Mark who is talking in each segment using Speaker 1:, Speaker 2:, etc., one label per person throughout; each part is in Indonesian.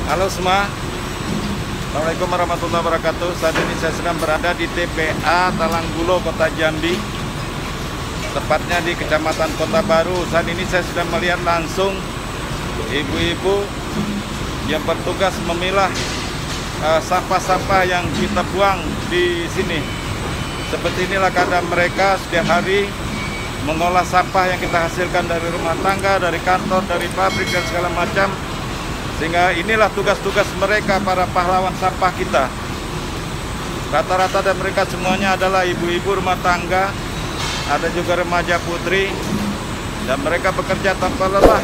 Speaker 1: Halo semua, Assalamualaikum warahmatullahi wabarakatuh. Saat ini saya sedang berada di TPA Talanggulo, Kota Jambi, tepatnya di Kecamatan Kota Baru. Saat ini saya sedang melihat langsung ibu-ibu yang bertugas memilah sampah-sampah yang kita buang di sini. Seperti inilah keadaan mereka setiap hari mengolah sampah yang kita hasilkan dari rumah tangga, dari kantor, dari pabrik, dan segala macam. Sehingga inilah tugas-tugas mereka, para pahlawan sampah kita. Rata-rata dan mereka semuanya adalah ibu-ibu rumah tangga, ada juga remaja putri, dan mereka bekerja tanpa lelah,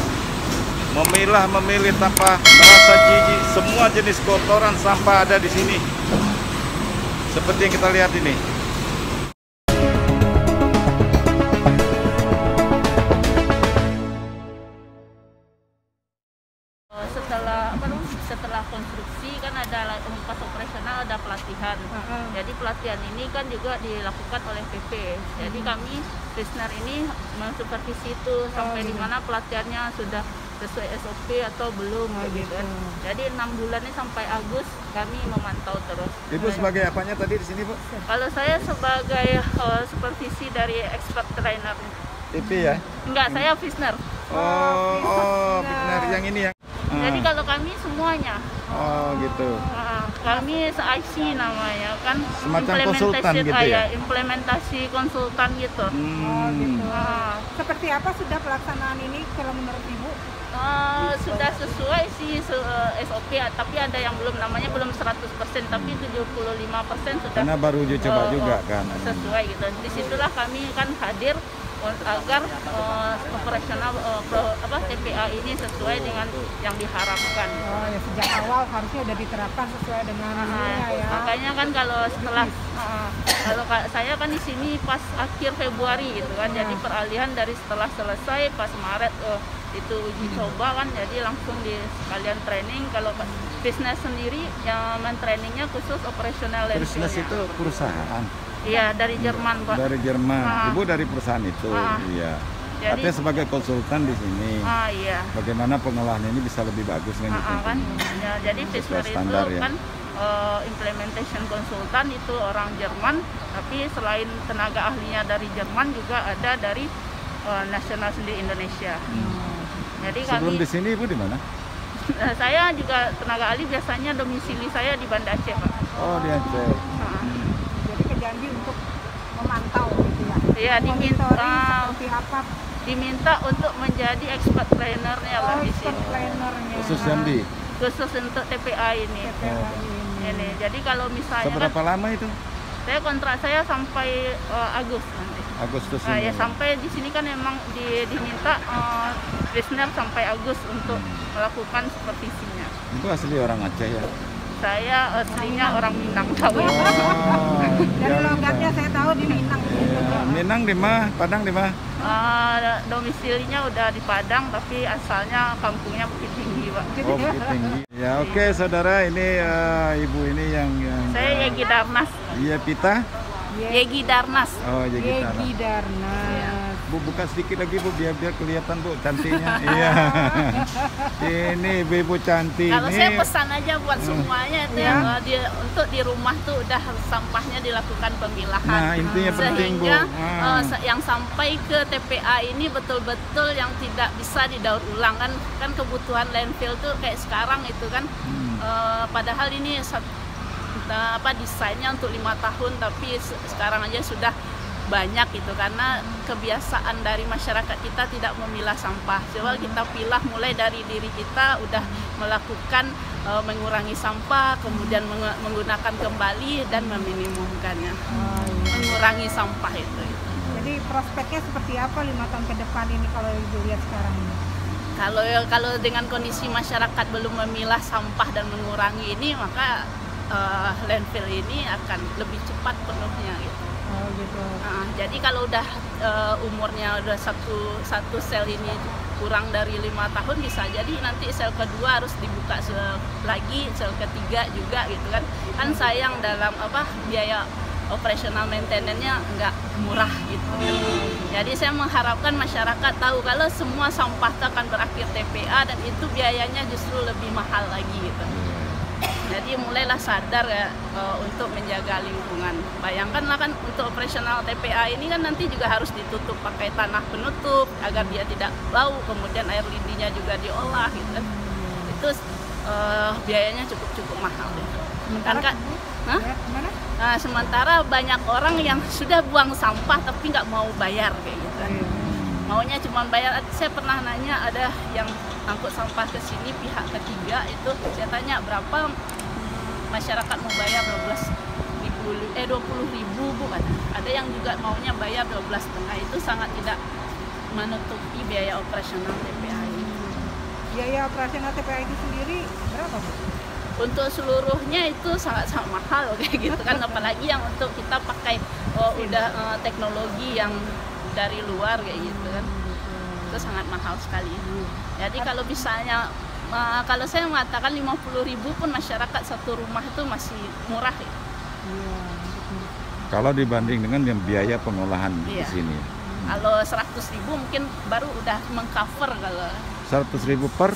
Speaker 1: memilih tanpa merasa jijik. Semua jenis kotoran sampah ada di sini, seperti yang kita lihat ini.
Speaker 2: Setelah konstruksi kan ada pas operasional, ada pelatihan. Jadi pelatihan ini kan juga dilakukan oleh PP. Jadi kami Visner ini mensupervisi itu sampai di mana pelatihannya sudah sesuai SOP atau belum gitu kan. Jadi 6 bulan ini sampai Agustus kami memantau terus.
Speaker 1: Ibu sebagai apanya tadi di sini, Bu?
Speaker 2: Kalau saya sebagai supervisi dari expert trainer.
Speaker 1: PP ya?
Speaker 2: Enggak, saya Visner.
Speaker 1: Visner yang ini ya.
Speaker 2: Jadi kalau kami semuanya.
Speaker 1: Oh gitu.
Speaker 2: Kami IC namanya kan.
Speaker 1: Semacam konsultan gitu ya?
Speaker 2: Implementasi konsultan gitu.
Speaker 3: Gitu. Seperti apa sudah pelaksanaan ini kalau menurut Ibu?
Speaker 2: Sudah sesuai sih SOP, tapi ada yang belum, namanya belum 100%, tapi 75% sudah.
Speaker 1: Karena baru uji coba juga kan.
Speaker 2: Sesuai gitu. Disitulah kami kan hadir agar operasional TPA ini sesuai dengan yang diharapkan.
Speaker 3: Ya sejak awal harusnya sudah diterapkan sesuai dengan ya.
Speaker 2: Makanya kan kalau setelah kalau saya kan di sini pas akhir Februari gitu kan, jadi peralihan dari setelah selesai pas Maret itu uji coba kan, jadi langsung di sekalian training. Kalau bisnis sendiri yang trainingnya khusus operasional landfill.
Speaker 1: Bisnis itu perusahaan.
Speaker 2: Iya, dari Jerman, Pak.
Speaker 1: Dari Jerman. Ibu dari perusahaan itu. Iya.
Speaker 2: Jadi,
Speaker 1: artinya sebagai konsultan di sini.
Speaker 2: Iya.
Speaker 1: Bagaimana pengolahan ini bisa lebih bagus kan?
Speaker 2: Kan. Ya, jadi Visner itu
Speaker 1: ya.
Speaker 2: kan implementation konsultan itu orang Jerman, tapi selain tenaga ahlinya dari Jerman juga ada dari nasional sendiri Indonesia. Jadi
Speaker 1: sebelum
Speaker 2: kami
Speaker 1: di sini Ibu di mana?
Speaker 2: Saya juga tenaga ahli, biasanya domisili saya di Banda Aceh, Pak.
Speaker 1: Oh, di Aceh.
Speaker 3: Jadi ke Jambi untuk memantau gitu ya.
Speaker 2: Iya, diminta untuk menjadi expert trainernya lah di sini.
Speaker 3: Trainernya.
Speaker 1: Khusus Jambi.
Speaker 2: Khusus untuk TPA ini. Ini. Jadi kalau misalnya
Speaker 1: seberapa lama itu?
Speaker 2: Saya kontrak saya sampai Agustus nanti.
Speaker 1: Agustus
Speaker 2: ini.
Speaker 1: Ya,
Speaker 2: sampai di sini kan memang diminta Visner sampai Agustus untuk melakukan supervisinya.
Speaker 1: Itu asli orang Aceh ya?
Speaker 2: Saya aslinya orang Minang, tahu.
Speaker 3: Dari logatnya saya tahu di Minang.
Speaker 1: Minang di mana? Padang di mana?
Speaker 2: Domisilinya udah di Padang, tapi asalnya kampungnya Bukit Tinggi, Pak.
Speaker 1: Oh, Bukit Tinggi. Ya, oke, saudara, ini ibu ini yang
Speaker 2: saya Yegi Darnas.
Speaker 1: Iya, Pita?
Speaker 2: Yegi Darnas.
Speaker 1: Oh, Yegi
Speaker 3: Darnas.
Speaker 1: Bu, buka sedikit lagi, Bu, biar kelihatan, Bu, cantiknya. Iya. Ini ibu cantik.
Speaker 2: Kalau saya pesan aja buat semuanya itu untuk di rumah tuh udah sampahnya dilakukan pemilahan.
Speaker 1: Nah, intinya penting, Bu.
Speaker 2: Sehingga yang sampai ke TPA ini betul-betul yang tidak bisa didaur ulang kan kebutuhan landfill tuh kayak sekarang itu kan. Padahal ini desainnya untuk 5 tahun, tapi sekarang aja sudah banyak gitu, karena kebiasaan dari masyarakat kita tidak memilah sampah. Coba kita pilah mulai dari diri kita, udah melakukan mengurangi sampah, kemudian menggunakan kembali dan meminimumkannya, mengurangi sampah itu.
Speaker 3: Jadi prospeknya seperti apa 5 tahun ke depan ini kalau Ibu lihat sekarang ini?
Speaker 2: Kalau dengan kondisi masyarakat belum memilah sampah dan mengurangi ini, maka landfill ini akan lebih cepat penuhnya gitu.
Speaker 3: Gitu.
Speaker 2: Jadi kalau udah umurnya udah satu sel ini kurang dari 5 tahun, bisa jadi nanti sel kedua harus dibuka lagi, sel ketiga juga gitu kan sayang dalam biaya operasional maintenance-nya nggak murah gitu. Jadi saya mengharapkan masyarakat tahu kalau semua sampah itu akan berakhir TPA dan itu biayanya justru lebih mahal lagi gitu. Jadi mulailah sadar ya untuk menjaga lingkungan. Bayangkanlah kan untuk operasional TPA ini kan nanti juga harus ditutup pakai tanah penutup agar dia tidak bau, kemudian air lindinya juga diolah gitu. Itu biayanya cukup mahal. Kan Kak? Nah, sementara banyak orang yang sudah buang sampah tapi nggak mau bayar kayak gitu. Maunya cuma bayar. Saya pernah nanya ada yang angkut sampah ke sini pihak ketiga itu, saya tanya berapa masyarakat mau bayar 20.000 Bu kan. Ada yang juga maunya bayar 12,5, itu sangat tidak menutupi biaya operasional TPA ini.
Speaker 3: Biaya operasional TPA itu sendiri berapa Bu?
Speaker 2: Untuk seluruhnya itu sangat mahal kayak gitu kan, apalagi yang untuk kita pakai udah teknologi yang dari luar kayak gitu kan, itu sangat mahal sekali. Jadi kalau misalnya kalau saya mengatakan 50.000 pun masyarakat satu rumah itu masih murah ya.
Speaker 1: Kalau dibanding dengan yang biaya pengolahan di sini.
Speaker 2: Kalau 100.000 mungkin baru udah mengcover. Kalau
Speaker 1: 100.000 per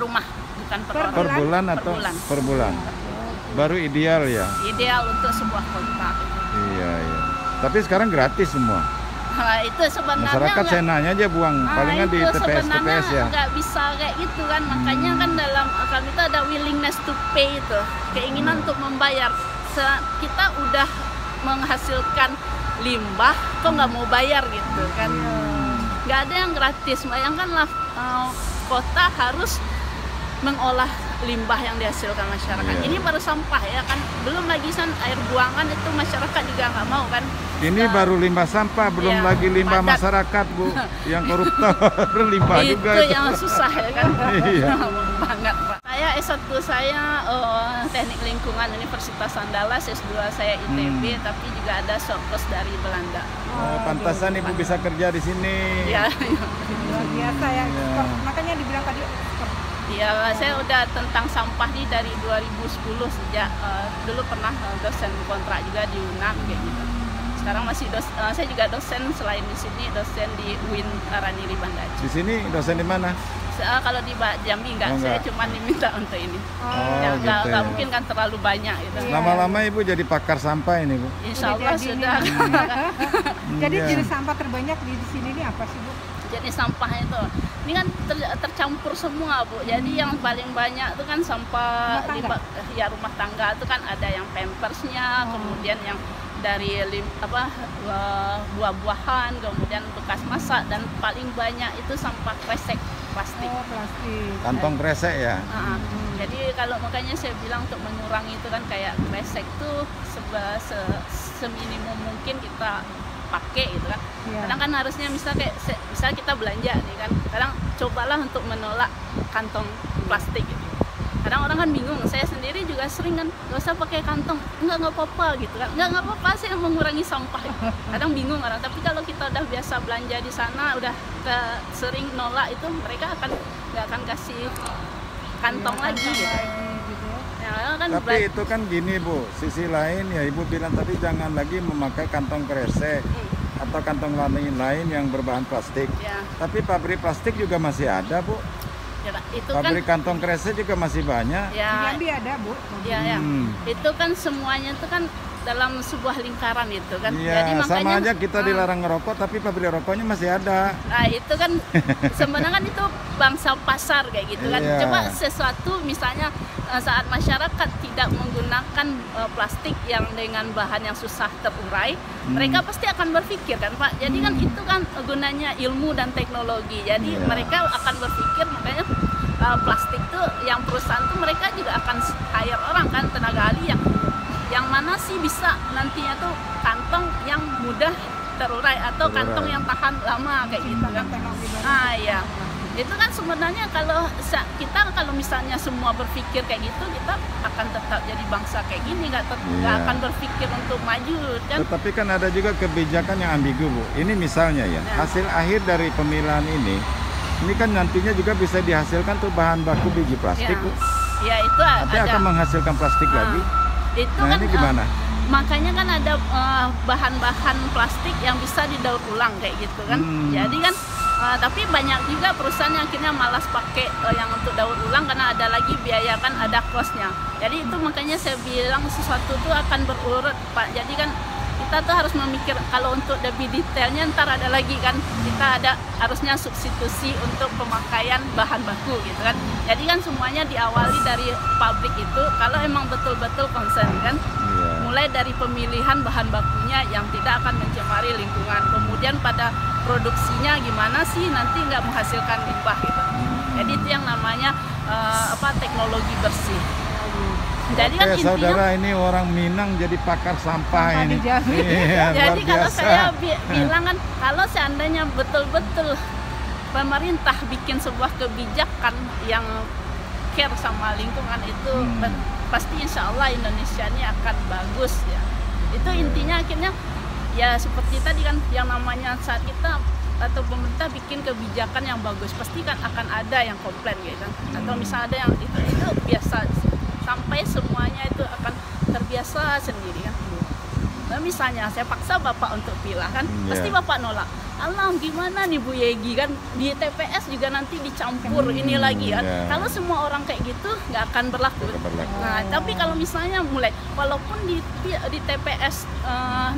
Speaker 2: rumah, bukan per orang.
Speaker 1: Per bulan atau per bulan? Baru ideal ya?
Speaker 2: Ideal untuk sebuah kota.
Speaker 1: Iya. Tapi sekarang gratis semua.
Speaker 2: Nah, itu sebenarnya
Speaker 1: masyarakat saya nanya aja buang, palingan di TPS ya.
Speaker 2: Nggak bisa kayak gitu kan, makanya kan dalam kami itu ada willingness to pay itu, keinginan untuk membayar. Kita udah menghasilkan limbah, kok nggak mau bayar gitu kan? Nggak ada yang gratis. Bayangkanlah kota harus mengolah limbah yang dihasilkan masyarakat. Ini baru sampah ya kan, belum lagi air buangan itu masyarakat juga nggak mau kan.
Speaker 1: Ini baru limbah sampah, belum lagi limbah padat masyarakat Bu, yang koruptor limbah
Speaker 2: itu
Speaker 1: juga.
Speaker 2: Itu yang susah ya kan.
Speaker 3: Banget
Speaker 2: Pak. Saya S1 saya Teknik Lingkungan Universitas Andalas, S2 saya ITB, tapi juga ada surplus dari Belanda.
Speaker 1: Pantasan Ibu bisa kerja di sini.
Speaker 2: Iya.
Speaker 3: Luar biasa ya. Makanya dibilang tadi
Speaker 2: Iya, saya udah tentang sampah nih dari 2010 sejak dulu pernah dosen kontrak juga di UNAM kayak gitu. Sekarang masih saya juga dosen selain di sini, dosen di UIN Raniri Banda Aceh.
Speaker 1: Di sini dosen di mana?
Speaker 2: Kalau di Jambi enggak, saya cuma diminta untuk ini. Nggak mungkin kan terlalu banyak gitu.
Speaker 1: Lama-lama Ibu jadi pakar sampah ini Bu?
Speaker 2: Insya Allah sudah.
Speaker 3: Jadi jenis sampah terbanyak di sini ini apa sih Bu?
Speaker 2: Jenis sampah itu, ini kan tercampur semua Bu. Jadi yang paling banyak itu kan sampah rumah tangga itu kan ada yang pampersnya, kemudian yang dari buah-buahan, kemudian bekas masak, dan paling banyak itu sampah kresek plastik.
Speaker 3: Plastik.
Speaker 1: Kantong kresek ya.
Speaker 2: Jadi kalau makanya saya bilang untuk mengurangi itu kan kayak kresek tuh seminimum mungkin kita pakai gitu kan. Kadang kan harusnya misal kita belanja nih kan, kadang cobalah untuk menolak kantong plastik gitu. Kadang orang kan bingung, saya sendiri juga sering kan, gak usah pakai kantong, nggak apa-apa gitu kan, nggak apa-apa sih mengurangi sampah. Kadang bingung orang, tapi kalau kita udah biasa belanja di sana, udah sering nolak itu, mereka nggak akan kasih kantong lagi gitu. Kan
Speaker 1: tapi itu kan gini Bu, sisi lain ya Ibu bilang tadi jangan lagi memakai kantong kresek atau kantong lain yang berbahan plastik. Tapi pabrik plastik juga masih ada Bu.
Speaker 2: Itu
Speaker 1: pabrik kantong kresek juga masih banyak.
Speaker 3: Di Jambi ada Bu.
Speaker 2: Itu kan semuanya itu kan dalam sebuah lingkaran itu kan.
Speaker 1: Jadi makanya sama aja kita dilarang ngerokok tapi pabrik rokoknya masih ada.
Speaker 2: Nah itu kan sebenarnya kan itu bangsa pasar kayak gitu kan. Coba sesuatu misalnya saat masyarakat tidak menggunakan plastik yang dengan bahan yang susah terurai, mereka pasti akan berpikir kan Pak. Jadi kan itu kan gunanya ilmu dan teknologi. Jadi mereka akan berpikir, makanya plastik tuh yang perusahaan tuh mereka juga akan hire orang kan, tenaga ahli yang mana sih bisa nantinya tuh kantong yang mudah terurai atau kantong yang tahan lama kayak gitu kan. Iya. Itu kan sebenarnya kalau misalnya semua berpikir kayak gitu, kita akan tetap jadi bangsa kayak gini, nggak akan berpikir untuk maju kan.
Speaker 1: Tetapi kan ada juga kebijakan yang ambigu Bu. Ini misalnya hasil akhir dari pemilahan ini kan nantinya juga bisa dihasilkan tuh bahan baku biji plastik Bu.
Speaker 2: Ya itu
Speaker 1: tapi akan menghasilkan plastik lagi.
Speaker 2: Itu
Speaker 1: nah
Speaker 2: kan
Speaker 1: ini gimana?
Speaker 2: makanya kan ada bahan-bahan plastik yang bisa didaur ulang kayak gitu kan. Jadi kan tapi banyak juga perusahaan yang akhirnya malas pakai yang untuk daur ulang karena ada lagi biaya kan, ada cost-nya. Jadi itu makanya saya bilang sesuatu itu akan berurut Pak. Jadi kan kita tuh harus memikir kalau untuk lebih detailnya ntar ada lagi kan, kita ada harusnya substitusi untuk pemakaian bahan baku gitu kan. Jadi kan semuanya diawali dari pabrik itu kalau emang betul-betul concern kan. Mulai dari pemilihan bahan bakunya yang tidak akan mencemari lingkungan, kemudian pada produksinya gimana sih nanti nggak menghasilkan limbah gitu. Jadi itu yang namanya teknologi bersih. Jadi kan intinya,
Speaker 1: saudara ini orang Minang jadi pakar sampah ini. Iya,
Speaker 2: jadi kalau saya bilang kan, kalau seandainya betul-betul pemerintah bikin sebuah kebijakan yang care sama lingkungan itu pasti insya Allah Indonesia ini akan bagus ya. Itu intinya akhirnya ya seperti tadi kan, yang namanya saat kita atau pemerintah bikin kebijakan yang bagus pasti kan akan ada yang komplain gitu kan. Atau misalnya ada yang itu biasa, sampai semuanya itu akan terbiasa sendiri kan. Nah, misalnya saya paksa Bapak untuk pilah kan, pasti Bapak nolak. Alah gimana nih Bu Yegi kan, di TPS juga nanti dicampur ini lagi kan. Kalau semua orang kayak gitu nggak akan berlaku. Nah tapi kalau misalnya mulai walaupun di TPS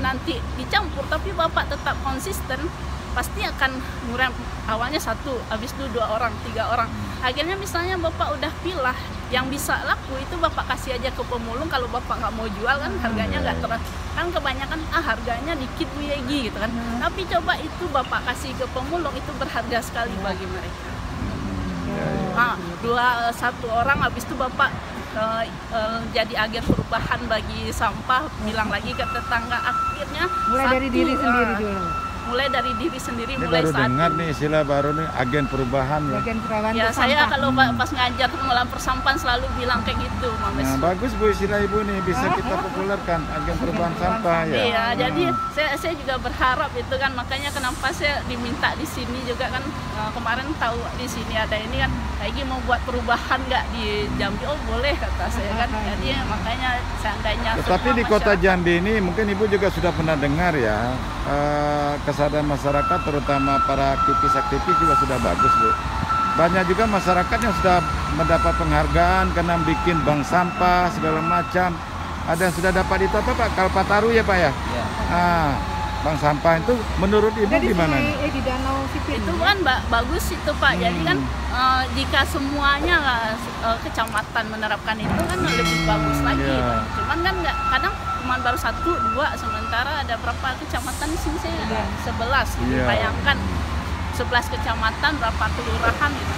Speaker 2: nanti dicampur tapi Bapak tetap konsisten, pasti akan murah. Awalnya 1, habis itu 2 orang, 3 orang. Akhirnya misalnya Bapak udah pilah yang bisa laku itu Bapak kasih aja ke pemulung. Kalau Bapak nggak mau jual kan harganya nggak kan kebanyakan harganya dikit Bu Yegi gitu kan. Tapi coba itu Bapak kasih ke pemulung, itu berharga sekali bagi mereka. Satu orang habis itu Bapak jadi agen perubahan bagi sampah, bilang lagi ke tetangga, akhirnya
Speaker 3: mulai dari diri sendiri dulu.
Speaker 2: Mulai dari diri sendiri,
Speaker 1: ini
Speaker 2: mulai
Speaker 1: baru
Speaker 2: saat
Speaker 1: dengar nih istilah baru nih, agen perubahan ya.
Speaker 3: Agen perubahan
Speaker 2: ya saya kalau pas ngajar pengelolaan persampahan selalu bilang kayak gitu, Mama.
Speaker 1: Nah, bagus Bu istilah Ibu nih, bisa kita populerkan agen perubahan sampah ya.
Speaker 2: Iya, jadi saya juga berharap itu kan, makanya kenapa saya diminta di sini juga kan, kemarin tahu di sini ada ini kan, lagi mau buat perubahan nggak di Jambi, oh boleh kata saya kan. Jadi makanya seandainya
Speaker 1: tetapi di kota Jambi ini mungkin Ibu juga sudah pernah dengar ya, kesadaran masyarakat terutama para aktivis juga sudah bagus Bu. Banyak juga masyarakat yang sudah mendapat penghargaan karena bikin bank sampah segala macam. Ada yang sudah dapat itu apa Pak? Kalpataru ya Pak ya? Iya. Bank sampah itu menurut Ibu gimana?
Speaker 3: Di Danau Sipin
Speaker 2: itu kan bagus itu Pak. Jadi kan jika semuanya kecamatan menerapkan itu kan lebih bagus lagi. Cuman kan nggak, kadang cuma baru 1, 2, sementara ada berapa kecamatan di sini saya 11. Bayangkan 11 kecamatan, berapa kelurahan itu.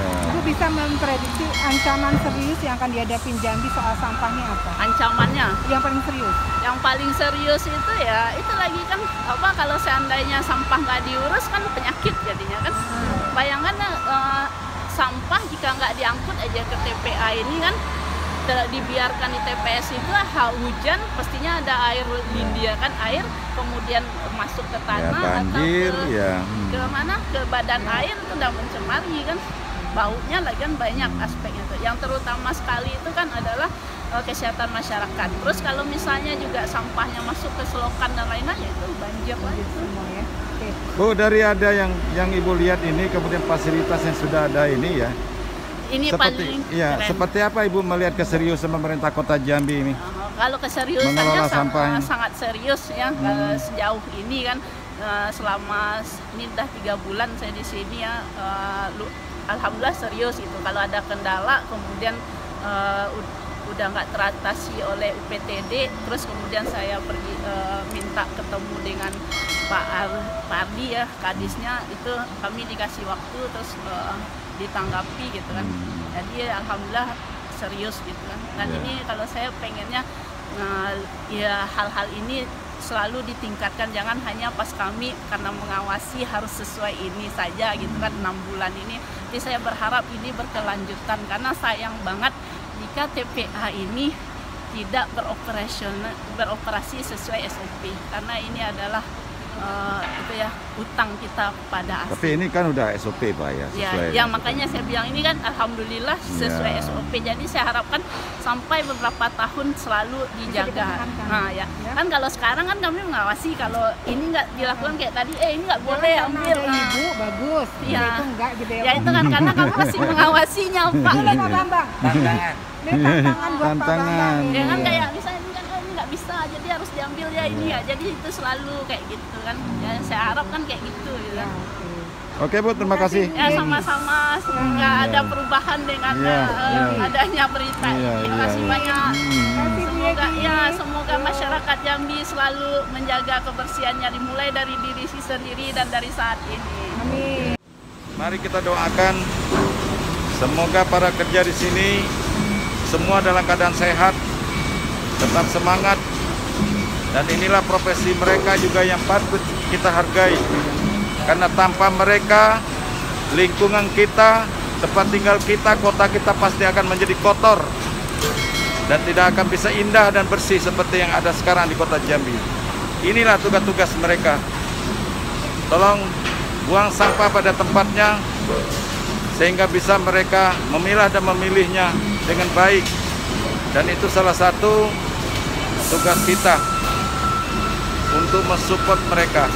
Speaker 3: Ibu bisa memprediksi ancaman serius yang akan dihadapi Jambi soal sampahnya apa?
Speaker 2: Ancamannya
Speaker 3: yang paling serius?
Speaker 2: Yang paling serius itu ya itu lagi kan kalau seandainya sampah nggak diurus kan penyakit jadinya kan. Bayangkan sampah jika nggak diangkut aja ke TPA ini kan, dibiarkan di TPS itu hujan pastinya ada air India kan, air kemudian masuk ke tanah
Speaker 1: banjir,
Speaker 2: atau ke mana, ke badan air itu udah mencemari kan, baunya lagi kan banyak aspeknya tuh. Yang terutama sekali itu kan adalah kesehatan masyarakat. Terus kalau misalnya juga sampahnya masuk ke selokan dan lain-lain itu banjir lagi semua ya.
Speaker 1: Bu, dari ada yang Ibu lihat ini, kemudian fasilitas yang sudah ada ini ya.
Speaker 2: Ini
Speaker 1: seperti apa Ibu melihat keseriusan pemerintah Kota Jambi ini?
Speaker 2: Kalau keseriusannya sangat serius ya. Sejauh ini kan selama ini udah 3 bulan saya di sini ya, alhamdulillah serius itu. Kalau ada kendala kemudian udah nggak teratasi oleh UPTD, terus kemudian saya pergi minta ketemu dengan Pak Ardi ya, kadisnya, itu kami dikasih waktu terus ditanggapi gitu kan. Jadi alhamdulillah serius gitu kan. Dan ini kalau saya pengennya ya hal-hal ini selalu ditingkatkan, jangan hanya pas kami karena mengawasi harus sesuai ini saja gitu kan 6 bulan ini. Jadi saya berharap ini berkelanjutan, karena sayang banget jika TPA ini tidak beroperasi sesuai SOP, karena ini adalah itu ya utang kita pada
Speaker 1: Tapi ini kan udah SOP Pak ya,
Speaker 2: ya,
Speaker 1: sesuai.
Speaker 2: ya makanya saya bilang ini kan alhamdulillah sesuai
Speaker 1: Ya.
Speaker 2: SOP. Jadi saya harapkan sampai beberapa tahun selalu dijaga.
Speaker 3: dipertahankan.
Speaker 2: Nah ya,
Speaker 3: Ya.
Speaker 2: kan kalau sekarang kan kami mengawasi kalau ini nggak dilakukan kayak tadi, ini nggak boleh
Speaker 3: Karena
Speaker 2: ambil.
Speaker 3: ada ibu bagus,
Speaker 2: Iya.
Speaker 3: itu enggak gitu ya.
Speaker 2: Ya itu kan karena kami masih mengawasinya Pak.
Speaker 3: Ini Pak Bambang.
Speaker 4: Tantangan.
Speaker 3: Ini tantangan buat Pak
Speaker 1: Tantangan.
Speaker 3: Bambang.
Speaker 2: Ya kan
Speaker 3: ini.
Speaker 2: kayak misalnya ini kan ini nggak bisa, jadi harus diambil ya ini ya. Jadi itu selalu kayak gitu kan. Ya saya harap kan kayak gitu. Gitu.
Speaker 3: Ya,
Speaker 1: Oke Bu, terima kasih.
Speaker 2: Ya sama-sama, semoga ada perubahan dengan
Speaker 1: Iya, iya.
Speaker 2: adanya berita
Speaker 1: Iya,
Speaker 2: ini. Terima
Speaker 1: iya,
Speaker 2: kasih
Speaker 1: iya.
Speaker 2: banyak.
Speaker 3: Kasih Bu
Speaker 2: Semoga
Speaker 3: Yeti.
Speaker 2: ya semoga masyarakat Jambi selalu menjaga kebersihannya dimulai dari diri sendiri dan dari saat ini.
Speaker 3: Amin.
Speaker 1: Mari kita doakan semoga para kerja di sini semua dalam keadaan sehat, tetap semangat, dan inilah profesi mereka juga yang patut kita hargai. Karena tanpa mereka, lingkungan kita, tempat tinggal kita, kota kita pasti akan menjadi kotor dan tidak akan bisa indah dan bersih seperti yang ada sekarang di kota Jambi. Inilah tugas-tugas mereka. Tolong buang sampah pada tempatnya sehingga bisa mereka memilah dan memilihnya dengan baik. Dan itu salah satu tugas kita untuk mensupport mereka.